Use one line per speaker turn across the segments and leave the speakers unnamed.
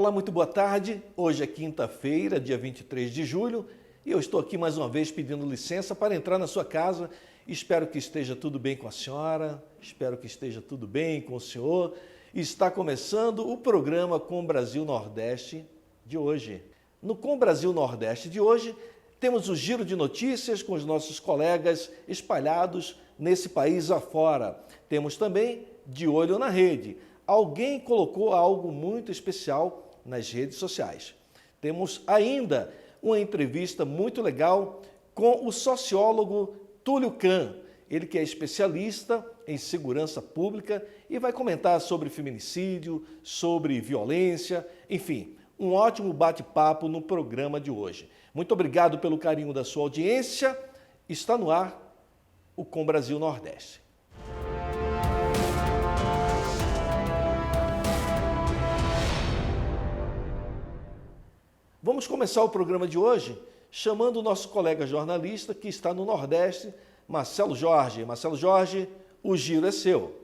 Olá, muito boa tarde. Hoje é quinta-feira, dia 23 de julho, e eu estou aqui mais uma vez pedindo licença para entrar na sua casa. Espero que esteja tudo bem com a senhora, espero que esteja tudo bem com o senhor. Está começando o programa Com Brasil Nordeste de hoje. No Com Brasil Nordeste de hoje, temos o giro de notícias com os nossos colegas espalhados nesse país afora. Temos também De Olho na Rede. Alguém colocou algo muito especial nas redes sociais. Temos ainda uma entrevista muito legal com o sociólogo Túlio Kahn, ele que é especialista em segurança pública e vai comentar sobre feminicídio, sobre violência, enfim, um ótimo bate-papo no programa de hoje. Muito obrigado pelo carinho da sua audiência. Está no ar o Com Brasil Nordeste. Vamos começar o programa de hoje chamando o nosso colega jornalista que está no Nordeste, Marcelo Jorge. Marcelo Jorge, o giro é seu.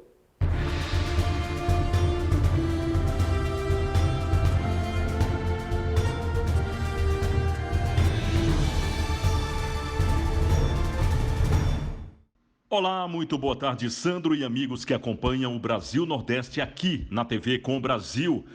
Olá, muito boa tarde, Sandro e amigos que acompanham o Brasil Nordeste aqui na TV Com Brasil.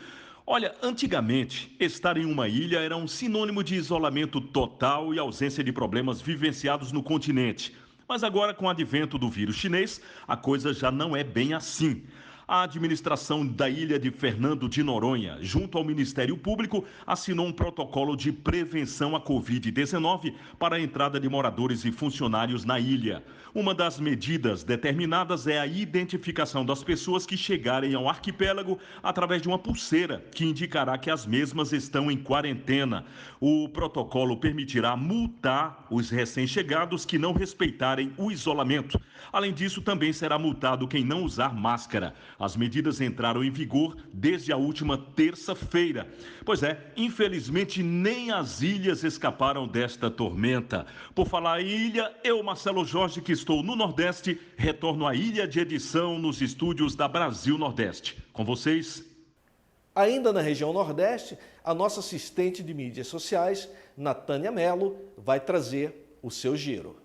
Olha, antigamente, estar em uma ilha era um sinônimo de isolamento total e ausência de problemas vivenciados no continente. Mas agora, com o advento do vírus chinês, a coisa já não é bem assim. A administração da ilha de Fernando de Noronha, junto ao Ministério Público, assinou um protocolo de prevenção à Covid-19 para a entrada de moradores e funcionários na ilha. Uma das medidas determinadas é a identificação das pessoas que chegarem ao arquipélago através de uma pulseira que indicará que as mesmas estão em quarentena. O protocolo permitirá multar os recém-chegados que não respeitarem o isolamento. Além disso, também será multado quem não usar máscara. As medidas entraram em vigor desde a última terça-feira. Pois é, infelizmente nem as ilhas escaparam desta tormenta. Por falar em ilha, eu, Marcelo Jorge, que estou no Nordeste, retorno à ilha de edição nos estúdios da Brasil Nordeste. Com vocês.
Ainda na região Nordeste, a nossa assistente de mídias sociais, Natânia Mello, vai trazer o seu giro.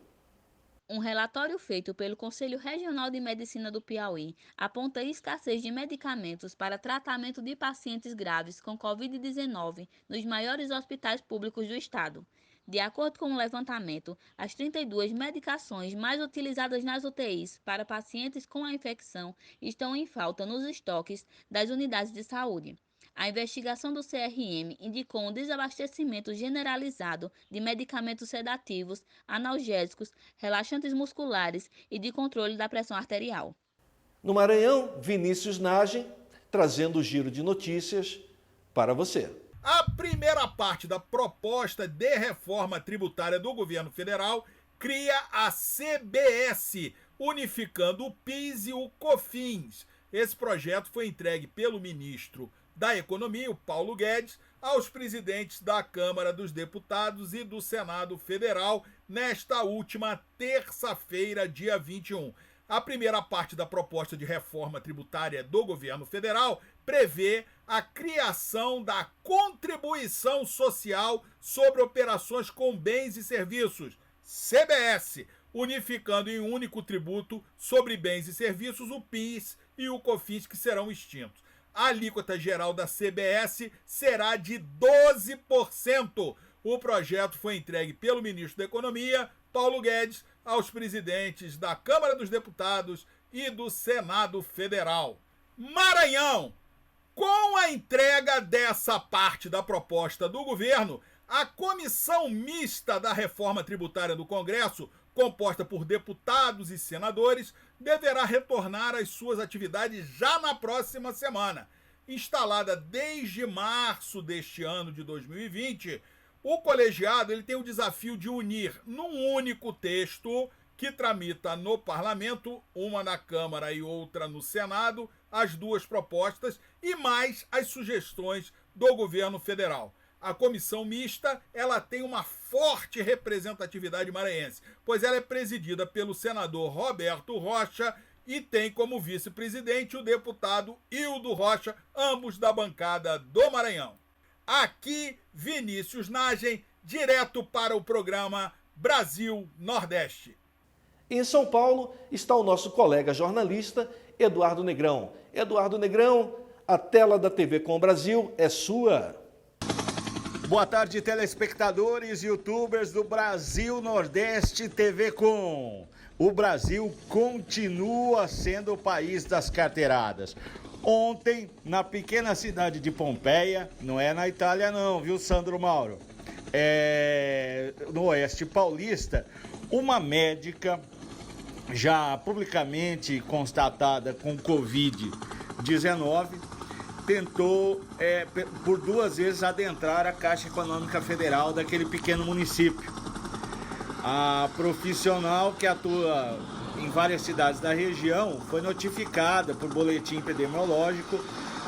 Um relatório feito pelo Conselho Regional de Medicina do Piauí aponta a escassez de medicamentos para tratamento de pacientes graves com Covid-19 nos maiores hospitais públicos do estado. De acordo com o levantamento, as 32 medicações mais utilizadas nas UTIs para pacientes com a infecção estão em falta nos estoques das unidades de saúde. A investigação do CRM indicou um desabastecimento generalizado de medicamentos sedativos, analgésicos, relaxantes musculares e de controle da pressão arterial.
No Maranhão, Vinícius Nagem, trazendo o giro de notícias para você.
A primeira parte da proposta de reforma tributária do governo federal cria a CBS, unificando o PIS e o COFINS. Esse projeto foi entregue pelo ministro da Economia, o Paulo Guedes, aos presidentes da Câmara dos Deputados e do Senado Federal nesta última terça-feira, dia 21. A primeira parte da proposta de reforma tributária do governo federal prevê a criação da contribuição social sobre operações com bens e serviços, CBS, unificando em um único tributo sobre bens e serviços o PIS e o COFINS, que serão extintos. A alíquota geral da CBS será de 12%. O projeto foi entregue pelo ministro da Economia, Paulo Guedes, aos presidentes da Câmara dos Deputados e do Senado Federal. Maranhão, com a entrega dessa parte da proposta do governo, a comissão mista da reforma tributária do Congresso, composta por deputados e senadores, deverá retornar às suas atividades já na próxima semana. Instalada desde março deste ano de 2020, o colegiado ele tem o desafio de unir num único texto que tramita no parlamento, uma na Câmara e outra no Senado, as duas propostas e mais as sugestões do governo federal. A comissão mista, ela tem uma forte representatividade maranhense, pois ela é presidida pelo senador Roberto Rocha e tem como vice-presidente o deputado Hildo Rocha, ambos da bancada do Maranhão. Aqui, Vinícius Nagem, direto para o programa Brasil Nordeste.
Em São Paulo está o nosso colega jornalista Eduardo Negrão. Eduardo Negrão, a tela da TV Com Brasil é sua.
Boa tarde, telespectadores e youtubers do Brasil Nordeste TV Com. O Brasil continua sendo o país das carteiradas. Ontem, na pequena cidade de Pompeia, não é na Itália não, viu, Sandro Mauro? No Oeste Paulista, uma médica já publicamente constatada com Covid-19 tentou por 2 vezes adentrar a Caixa Econômica Federal daquele pequeno município. A profissional que atua em várias cidades da região foi notificada por boletim epidemiológico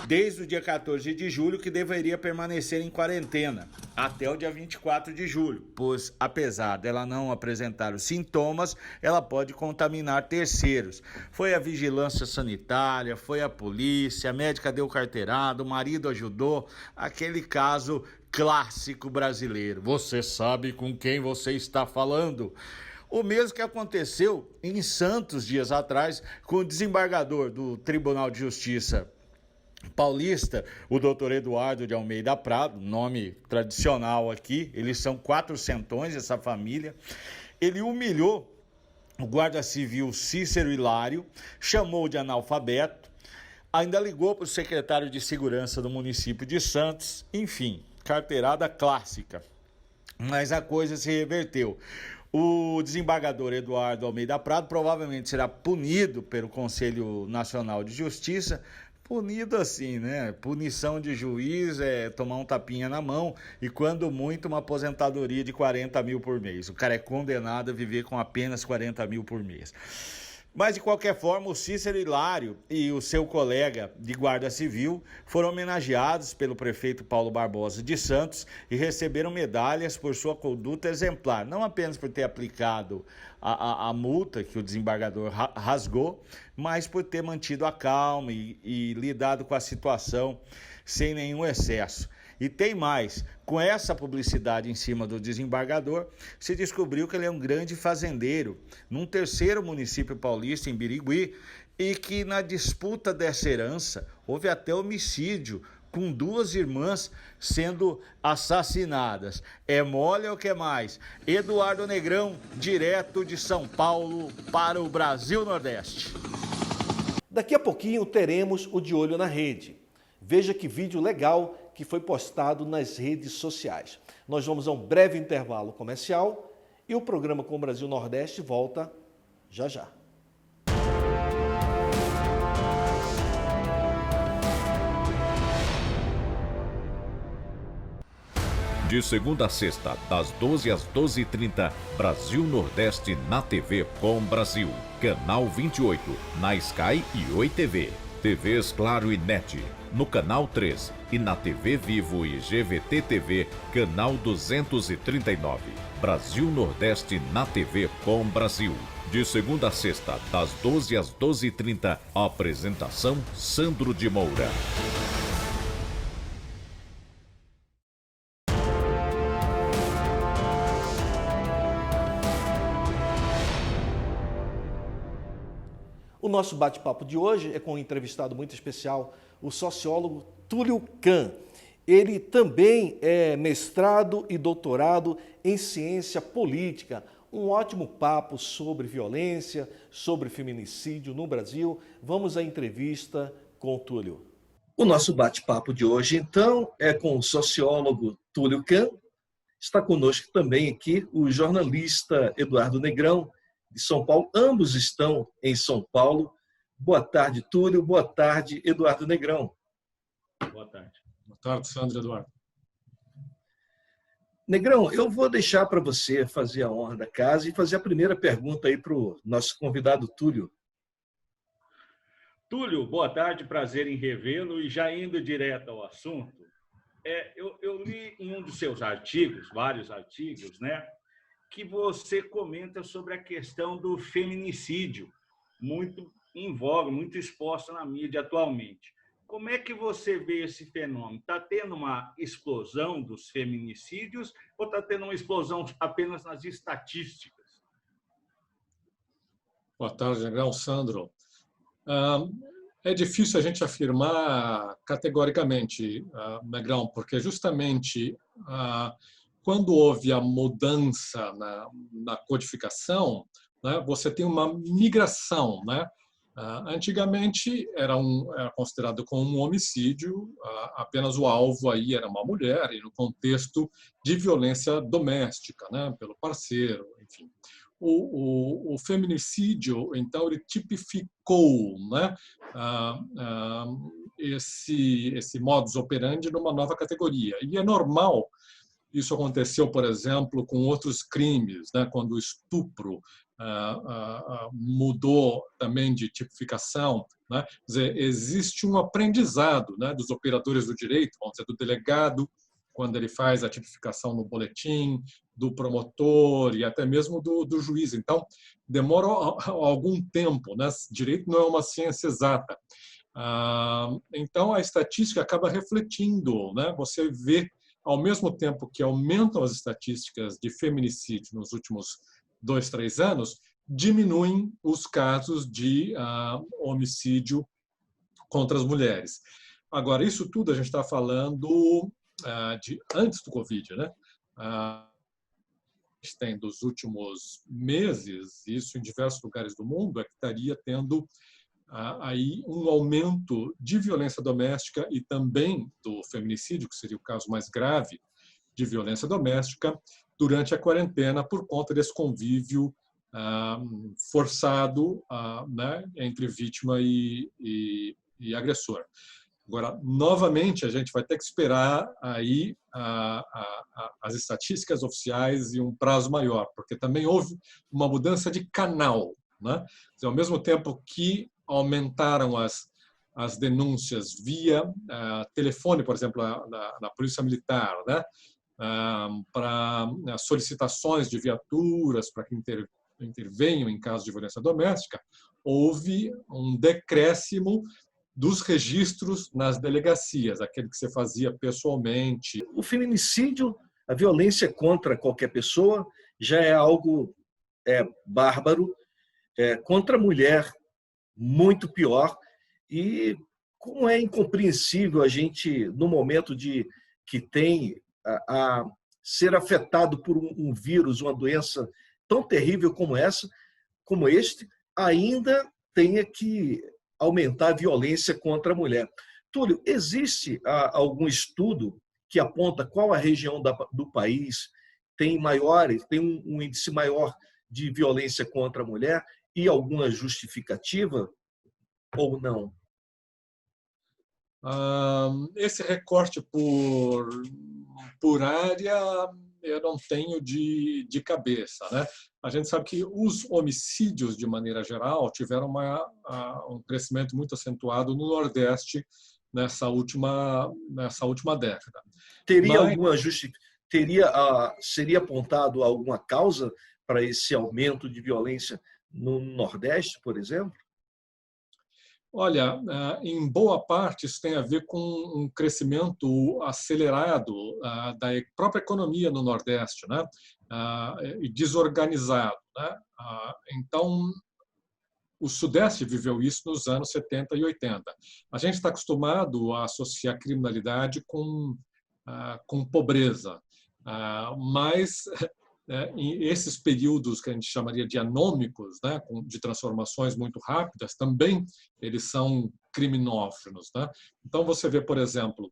desde o dia 14 de julho que deveria permanecer em quarentena até o dia 24 de julho, pois apesar dela não apresentar os sintomas, ela pode contaminar terceiros. Foi a vigilância sanitária, foi a polícia, a médica deu carteirada, o marido ajudou, aquele caso clássico brasileiro. Você sabe com quem você está falando? O mesmo que aconteceu em Santos dias atrás com o desembargador do Tribunal de Justiça paulista, o doutor Eduardo de Almeida Prado, nome tradicional aqui, eles são 400, essa família. Ele humilhou o guarda civil Cícero Hilário, chamou de analfabeto, ainda ligou para o secretário de segurança do município de Santos, enfim, carteirada clássica. Mas a coisa se reverteu. O desembargador Eduardo Almeida Prado provavelmente será punido pelo Conselho Nacional de Justiça. Punido assim, né? Punição de juiz é tomar um tapinha na mão e, quando muito, uma aposentadoria de 40 mil por mês. O cara é condenado a viver com apenas 40 mil por mês. Mas, de qualquer forma, o Cícero Hilário e o seu colega de guarda civil foram homenageados pelo prefeito Paulo Barbosa de Santos e receberam medalhas por sua conduta exemplar, não apenas por ter aplicado a multa que o desembargador rasgou, mas por ter mantido a calma e lidado com a situação sem nenhum excesso. E tem mais, com essa publicidade em cima do desembargador, se descobriu que ele é um grande fazendeiro num terceiro município paulista, em Birigui, e que na disputa dessa herança houve até homicídio, com 2 irmãs sendo assassinadas. É mole ou que mais? Eduardo Negrão, direto de São Paulo para o Brasil Nordeste.
Daqui a pouquinho teremos o De Olho na Rede. Veja que vídeo legal que foi postado nas redes sociais. Nós vamos a um breve intervalo comercial e o programa Com o Brasil Nordeste volta já já.
De segunda a sexta, das 12 às 12h30, Brasil Nordeste na TV Com Brasil. Canal 28, na Sky e Oi TV. TVs Claro e NET, no Canal 3 e na TV Vivo e GVT TV, Canal 239. Brasil Nordeste na TV Com Brasil. De segunda a sexta, das 12 às 12h30, apresentação Sandro de Moura.
O nosso bate-papo de hoje é com um entrevistado muito especial, o sociólogo Túlio Kahn. Ele também é mestrado e doutorado em ciência política. Um ótimo papo sobre violência, sobre feminicídio no Brasil. Vamos à entrevista com o Túlio. O nosso bate-papo de hoje, então, é com o sociólogo Túlio Kahn. Está conosco também aqui o jornalista Eduardo Negrão, de São Paulo. Ambos estão em São Paulo. Boa tarde, Túlio. Boa tarde, Eduardo Negrão.
Boa tarde. Boa tarde, Sandro Eduardo.
Negrão, eu vou deixar para você fazer a honra da casa e fazer a primeira pergunta aí para o nosso convidado Túlio.
Túlio, boa tarde, prazer em revê-lo. E já indo direto ao assunto, eu li em um dos seus artigos, vários artigos, né, que você comenta sobre a questão do feminicídio, muito em voga, muito exposta na mídia atualmente. como é que você vê esse fenômeno? Está tendo uma explosão dos feminicídios ou está tendo uma explosão apenas nas estatísticas?
Boa tarde, Negrão. Sandro. É difícil a gente afirmar categoricamente, Negrão, porque justamente quando houve a mudança na codificação, né, você tem uma migração, né? Antigamente era considerado como um homicídio, apenas o alvo aí era uma mulher, e no contexto de violência doméstica, né, pelo parceiro, enfim. O feminicídio, então, ele tipificou, né, esse modus operandi numa nova categoria. E é normal, isso aconteceu, por exemplo, com outros crimes, né, quando o estupro mudou também de tipificação, né? Quer dizer, existe um aprendizado, né, dos operadores do direito, vamos dizer, do delegado, quando ele faz a tipificação no boletim, do promotor e até mesmo do juiz. Então, demora algum tempo, né? Direito não é uma ciência exata. Então, a estatística acaba refletindo, né? Você vê, ao mesmo tempo que aumentam as estatísticas de feminicídio nos últimos 2, 3 anos, diminuem os casos de homicídio contra as mulheres. Agora, isso tudo a gente está falando de antes do Covid, né? A gente tem dos últimos meses, isso em diversos lugares do mundo, é que estaria tendo aí um aumento de violência doméstica e também do feminicídio, que seria o caso mais grave de violência doméstica, durante a quarentena, por conta desse convívio forçado, né, entre vítima e agressor. Agora, novamente, a gente vai ter que esperar aí as estatísticas oficiais e um prazo maior, porque também houve uma mudança de canal, né? Ao mesmo tempo que aumentaram as denúncias via telefone, por exemplo, na Polícia Militar, né? Para solicitações de viaturas para que intervenham em casos de violência doméstica, houve um decréscimo dos registros nas delegacias, aquele que você fazia pessoalmente.
O feminicídio, a violência contra qualquer pessoa, já é algo bárbaro, contra a mulher, muito pior. E como é incompreensível a gente, no momento que tem a ser afetado por um vírus, uma doença tão terrível como este, ainda tenha que aumentar a violência contra a mulher. Túlio, existe algum estudo que aponta qual a região do país tem um índice maior de violência contra a mulher e alguma justificativa ou não?
Esse recorte por área eu não tenho de cabeça, né? A gente sabe que os homicídios, de maneira geral, tiveram um crescimento muito acentuado no Nordeste nessa última década.
Seria apontado alguma causa para esse aumento de violência no Nordeste, por exemplo?
Olha, em boa parte isso tem a ver com um crescimento acelerado da própria economia no Nordeste, né? E desorganizado, né? Então, o Sudeste viveu isso nos anos 70 e 80. A gente está acostumado a associar criminalidade com pobreza, mas esses períodos que a gente chamaria de anômicos, né, de transformações muito rápidas, também eles são criminógenos, né? Então, você vê, por exemplo,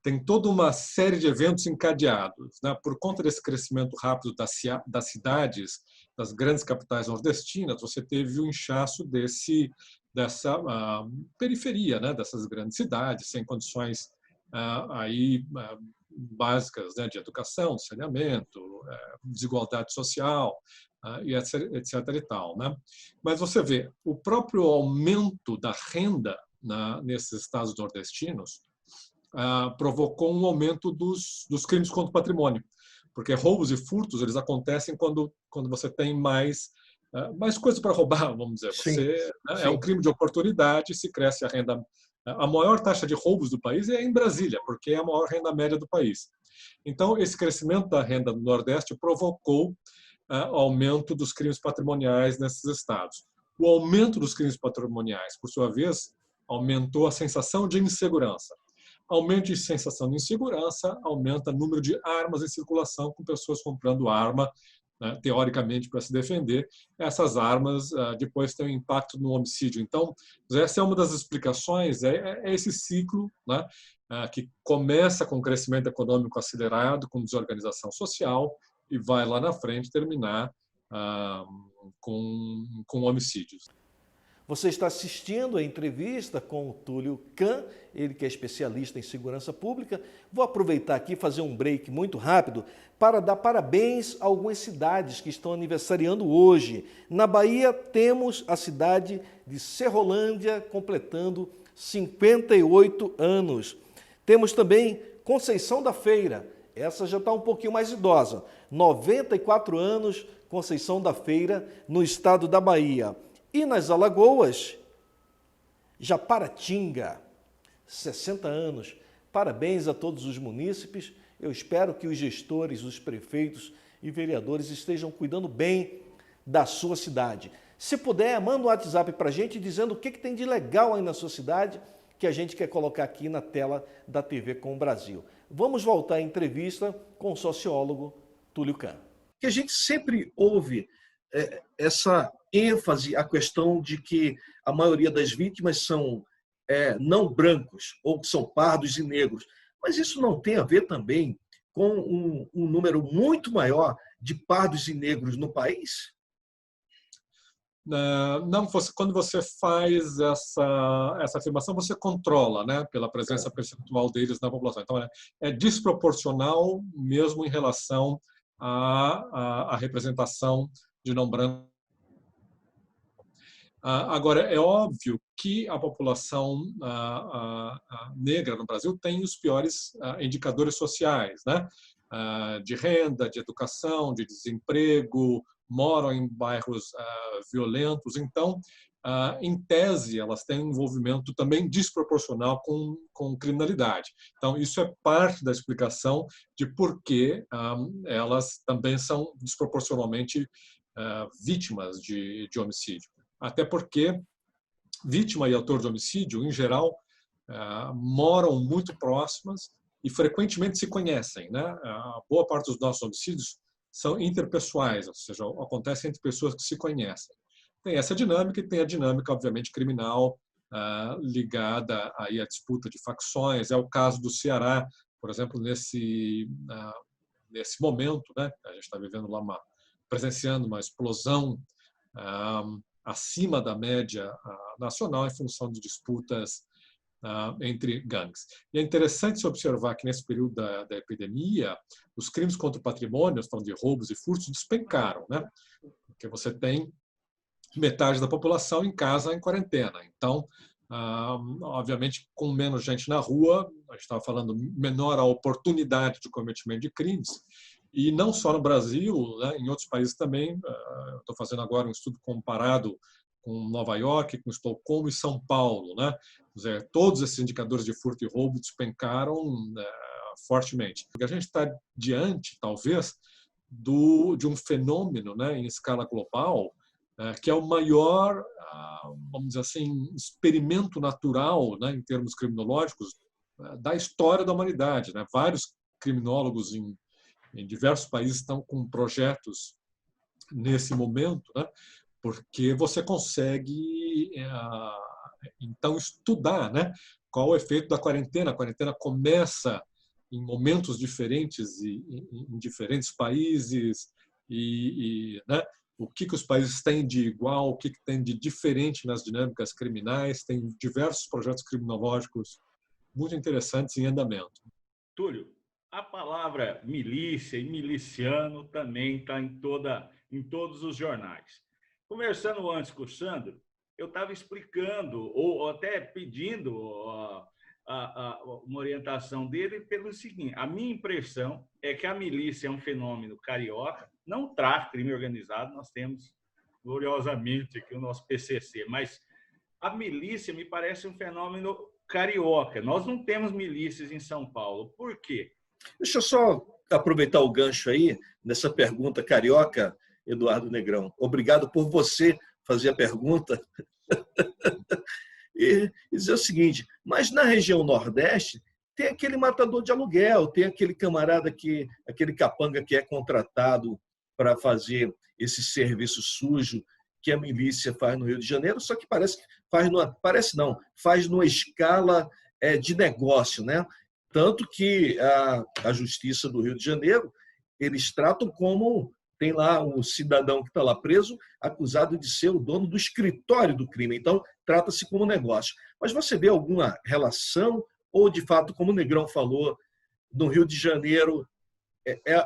tem toda uma série de eventos encadeados, né? Por conta desse crescimento rápido das cidades, das grandes capitais nordestinas, você teve o inchaço dessa periferia, né? Dessas grandes cidades, sem condições básicas, né? De educação, de saneamento, desigualdade social, e etc. e tal, né? Mas você vê, o próprio aumento da renda nesses estados nordestinos provocou um aumento dos crimes contra o patrimônio, porque roubos e furtos eles acontecem quando você tem mais coisas para roubar, vamos dizer.
Sim,
é um crime de oportunidade, se cresce a renda A maior taxa de roubos do país é em Brasília, porque é a maior renda média do país. Então, esse crescimento da renda do Nordeste provocou aumento dos crimes patrimoniais nesses estados. O aumento dos crimes patrimoniais, por sua vez, aumentou a sensação de insegurança. Aumento de sensação de insegurança aumenta o número de armas em circulação, com pessoas comprando arma, né, teoricamente, para se defender. Essas armas depois têm um impacto no homicídio. Então, essa é uma das explicações, é esse ciclo, né, que começa com crescimento econômico acelerado, com desorganização social, e vai lá na frente terminar com homicídios.
Você está assistindo a entrevista com o Túlio Kahn, ele que é especialista em segurança pública. Vou aproveitar aqui e fazer um break muito rápido para dar parabéns a algumas cidades que estão aniversariando hoje. Na Bahia temos a cidade de Serrolândia completando 58 anos. Temos também Conceição da Feira, essa já está um pouquinho mais idosa, 94 anos, Conceição da Feira, no estado da Bahia. E nas Alagoas, Japaratinga, 60 anos. Parabéns a todos os munícipes. Eu espero que os gestores, os prefeitos e vereadores estejam cuidando bem da sua cidade. Se puder, manda um WhatsApp para a gente dizendo o que tem de legal aí na sua cidade, que a gente quer colocar aqui na tela da TV Com o Brasil. Vamos voltar à entrevista com o sociólogo Túlio Kahn. Que a gente sempre ouve essa ênfase à questão de que a maioria das vítimas são não brancos, ou são pardos e negros. Mas isso não tem a ver também com um número muito maior de pardos e negros no país?
Não, quando você faz essa afirmação, você controla, né, pela presença percentual deles na população. Então, é desproporcional mesmo em relação à representação de não branco. Agora, é óbvio que a população negra no Brasil tem os piores indicadores sociais, né? De renda, de educação, de desemprego, moram em bairros violentos. Então, em tese, elas têm um envolvimento também desproporcional com criminalidade. Então, isso é parte da explicação de por que elas também são desproporcionalmente vítimas de homicídio. Até porque vítima e autor de homicídio, em geral, moram muito próximas e frequentemente se conhecem, né? A boa parte dos nossos homicídios são interpessoais, ou seja, acontecem entre pessoas que se conhecem. Tem essa dinâmica e tem a dinâmica, obviamente, criminal ligada aí à disputa de facções. É o caso do Ceará, por exemplo, nesse momento, né? A gente está vivendo lá presenciando uma explosão acima da média nacional em função de disputas entre gangues. E é interessante se observar que nesse período da epidemia, os crimes contra o patrimônio, estão de roubos e furtos, despencaram, né? Porque você tem metade da população em casa em quarentena. Então, obviamente, com menos gente na rua, a gente estava falando menor a oportunidade de cometimento de crimes. E não só no Brasil, né, em outros países também. Estou fazendo agora um estudo comparado com Nova York, com Estocolmo e São Paulo, né? Todos esses indicadores de furto e roubo despencaram fortemente. Porque a gente está diante, talvez, de um fenômeno, né, em escala global, que é o maior, vamos dizer assim, experimento natural, né, em termos criminológicos, da história da humanidade, né? Vários criminólogos em diversos países estão com projetos nesse momento, né? Porque você consegue, então, estudar, né, qual o efeito da quarentena. A quarentena começa em momentos diferentes em diferentes países né, o que os países têm de igual, o que tem de diferente nas dinâmicas criminais. Tem diversos projetos criminológicos muito interessantes em andamento.
Túlio, a palavra milícia e miliciano também está em todos os jornais. Conversando antes com o Sandro, eu estava explicando, ou até pedindo uma orientação dele pelo seguinte: a minha impressão é que a milícia é um fenômeno carioca, não o tráfico, crime organizado, nós temos gloriosamente aqui o nosso PCC, mas a milícia me parece um fenômeno carioca. Nós não temos milícias em São Paulo. Por quê?
Deixa eu só aproveitar o gancho aí, nessa pergunta carioca, Eduardo Negrão. Obrigado por você fazer a pergunta. E dizer o seguinte, mas na região Nordeste tem aquele matador de aluguel, tem aquele camarada aquele capanga que é contratado para fazer esse serviço sujo que a milícia faz no Rio de Janeiro, só que faz numa escala de negócio, né? Tanto que a Justiça do Rio de Janeiro, eles tratam como, tem lá um cidadão que está lá preso, acusado de ser o dono do escritório do crime. Então, trata-se como negócio. Mas você vê alguma relação, ou de fato, como o Negrão falou, no Rio de Janeiro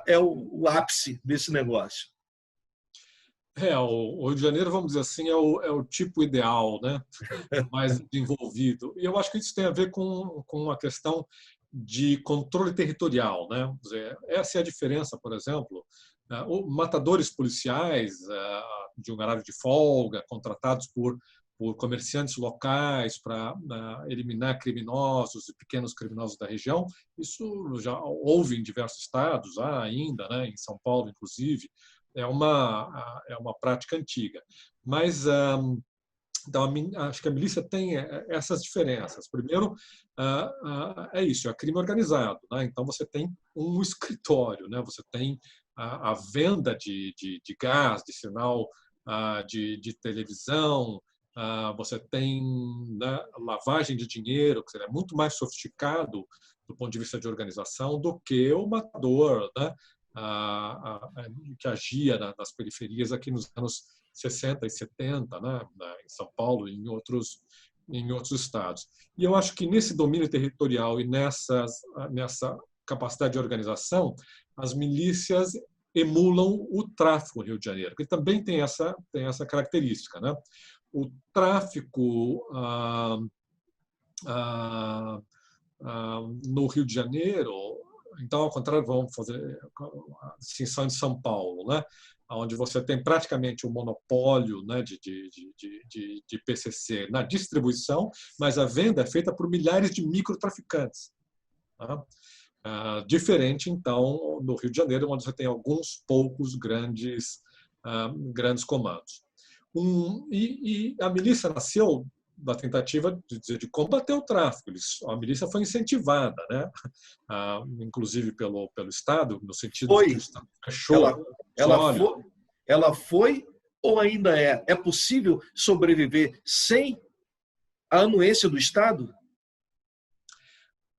é o ápice desse negócio?
O Rio de Janeiro, vamos dizer assim, é o tipo ideal, né? Mais desenvolvido. E eu acho que isso tem a ver com a questão de controle territorial, né? Quer dizer, essa é a diferença, por exemplo, matadores policiais de um horário de folga, contratados por comerciantes locais para eliminar criminosos e pequenos criminosos da região. Isso já houve em diversos estados, ainda, né? Em São Paulo, inclusive. É uma prática antiga. Mas então, acho que a milícia tem essas diferenças. Primeiro, é isso, é crime organizado, né? Então, você tem um escritório, né? Você tem a venda de gás, de sinal de televisão, você tem, né, lavagem de dinheiro, que é muito mais sofisticado do ponto de vista de organização do que o matador, né? Que agia nas periferias aqui nos anos 60 e 70, né, em São Paulo e em outros estados. E eu acho que nesse domínio territorial e nessa capacidade de organização, as milícias emulam o tráfico no Rio de Janeiro, que também tem essa característica, né? O tráfico no Rio de Janeiro, então, ao contrário, vamos fazer a distinção de São Paulo, né? Onde você tem praticamente um monopólio, né, de PCC na distribuição, mas a venda é feita por milhares de microtraficantes. Tá? Diferente, então, no Rio de Janeiro, onde você tem alguns poucos grandes comandos. E a milícia nasceu da tentativa de combater o tráfico. A milícia foi incentivada, né? Inclusive pelo Estado, no sentido de que o Estado fechou.
Ela foi ou ainda é? É possível sobreviver sem a anuência do Estado?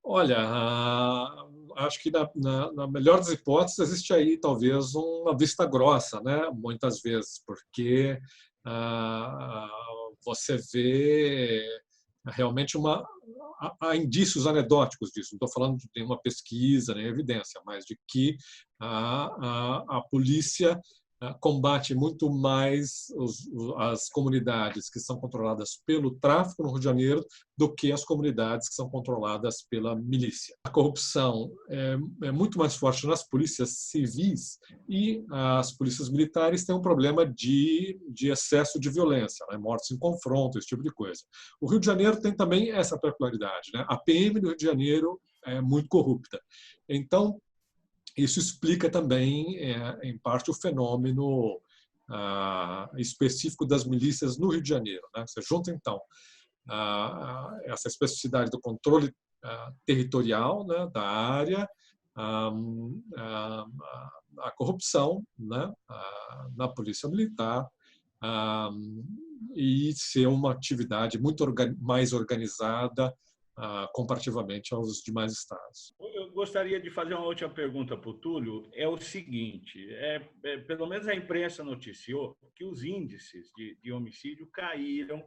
Olha, acho que na melhor das hipóteses existe aí talvez uma vista grossa, né? Muitas vezes, porque você vê realmente há indícios anedóticos disso. Não estou falando de nenhuma pesquisa, nem evidência, mas de que a polícia combate muito mais as comunidades que são controladas pelo tráfico no Rio de Janeiro do que as comunidades que são controladas pela milícia. A corrupção é muito mais forte nas polícias civis e as polícias militares têm um problema de excesso de violência, né? Mortes em confronto, esse tipo de coisa. O Rio de Janeiro tem também essa peculiaridade, né? A PM do Rio de Janeiro é muito corrupta. Então, isso explica também, em parte, o fenômeno específico das milícias no Rio de Janeiro, né? Você junta, então, essa especificidade do controle territorial, né, da área, a corrupção, né, na polícia militar, e ser uma atividade muito mais organizada comparativamente aos demais estados.
Eu gostaria de fazer uma última pergunta para o Túlio. É o seguinte, pelo menos a imprensa noticiou que os índices de homicídio caíram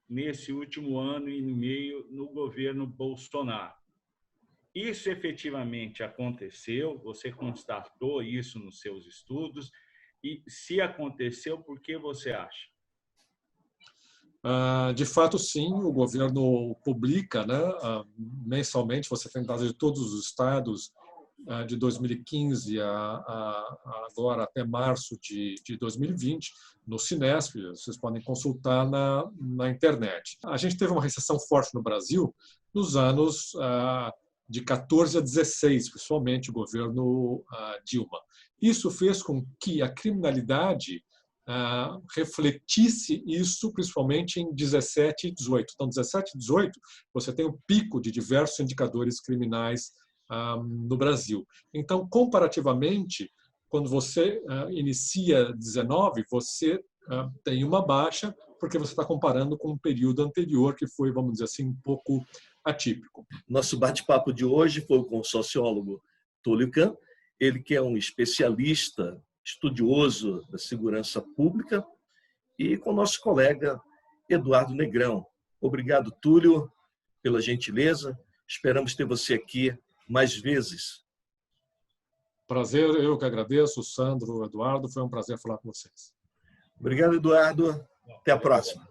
nesse último ano e meio no governo Bolsonaro. Isso efetivamente aconteceu? Você constatou isso nos seus estudos? E se aconteceu, por que você acha?
De fato, sim, o governo publica, né, mensalmente, você tem dados de todos os estados de 2015 agora até março de 2020, no Cinesp, vocês podem consultar na internet. A gente teve uma recessão forte no Brasil nos anos de 14 a 16, principalmente o governo Dilma. Isso fez com que a criminalidade refletisse isso, principalmente em 17 e 18. Então, 17 e 18, você tem um pico de diversos indicadores criminais no Brasil. Então, comparativamente, quando você inicia 19, você tem uma baixa, porque você está comparando com um período anterior que foi, vamos dizer assim, um pouco atípico.
Nosso bate-papo de hoje foi com o sociólogo Túlio Kahn, ele que é um especialista, estudioso da segurança pública, e com o nosso colega Eduardo Negrão. Obrigado, Túlio, pela gentileza. Esperamos ter você aqui mais vezes.
Prazer, eu que agradeço, Sandro, Eduardo, foi um prazer falar com vocês.
Obrigado, Eduardo. Até a próxima.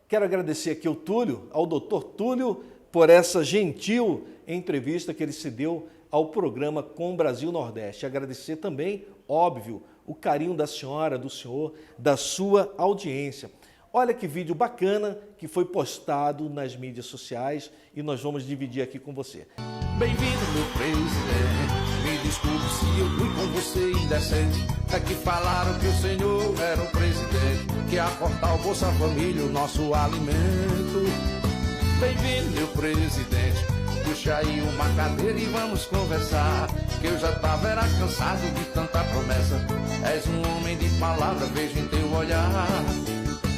Quero agradecer aqui ao Túlio, ao doutor Túlio, por essa gentil entrevista que ele se deu ao programa Com Brasil Nordeste. Agradecer também, óbvio, o carinho da senhora, do senhor, da sua audiência. Olha que vídeo bacana que foi postado nas mídias sociais e nós vamos dividir aqui com você.
Bem-vindo, meu presidente. Me desculpe se eu fui com você indecente. É que falaram que o senhor era o presidente, que ia cortar o Bolsa Família, o nosso alimento. Bem-vindo, meu presidente. Puxa aí uma cadeira e vamos conversar, que eu já tava cansado de tanta promessa. És um homem de palavra, vejo em teu olhar.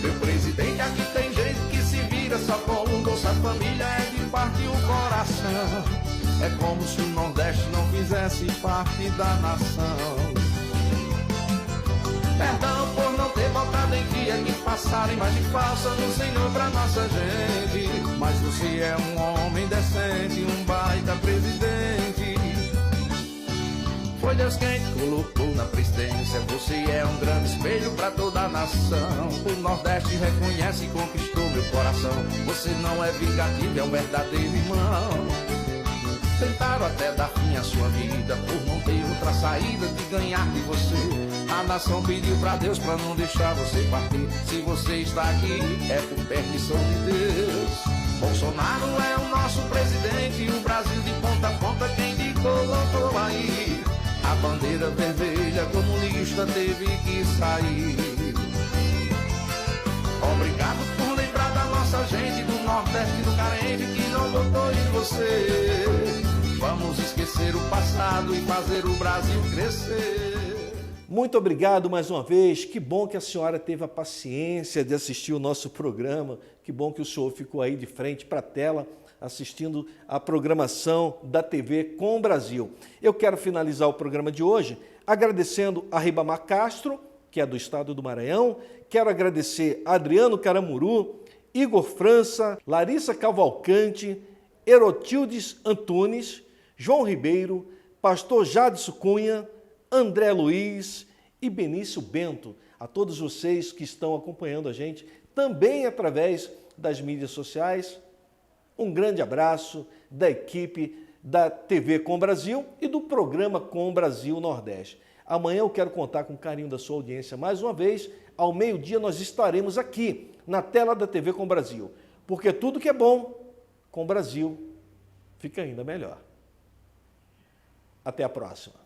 Meu presidente, aqui tem gente que se vira só com um Bolsa Família, é de partir o coração. É como se o Nordeste não fizesse parte da nação. Perdão por não ter botado em dia que passaram imagem falsa no Senhor pra nossa gente. Mas você é um homem decente, um baita presidente. Foi Deus quem te colocou na presidência. Você é um grande espelho pra toda a nação. O Nordeste reconhece e conquistou meu coração. Você não é vingativo, é um verdadeiro irmão. Tentaram até dar fim à sua vida, por não ter outra saída de ganhar de você. A nação pediu pra Deus pra não deixar você partir. Se você está aqui, é por permissão de Deus. Bolsonaro é o nosso presidente, o Brasil de ponta a ponta quem lhe colocou aí. A bandeira vermelha comunista teve que sair. Obrigado por lembrar da nossa gente, do Nordeste, do carente que não votou em você. Vamos esquecer o passado e fazer o Brasil crescer.
Muito obrigado mais uma vez. Que bom que a senhora teve a paciência de assistir o nosso programa. Que bom que o senhor ficou aí de frente para a tela assistindo a programação da TV Com Brasil. Eu quero finalizar o programa de hoje agradecendo a Ribamar Castro, que é do estado do Maranhão. Quero agradecer a Adriano Caramuru, Igor França, Larissa Cavalcante, Erotildes Antunes, João Ribeiro, Pastor Jadson Cunha, André Luiz e Benício Bento. A todos vocês que estão acompanhando a gente também através das mídias sociais, um grande abraço da equipe da TV Com Brasil e do programa Com Brasil Nordeste. Amanhã eu quero contar com o carinho da sua audiência mais uma vez. Ao meio-dia nós estaremos aqui na tela da TV Com Brasil, porque tudo que é bom com o Brasil fica ainda melhor. Até a próxima.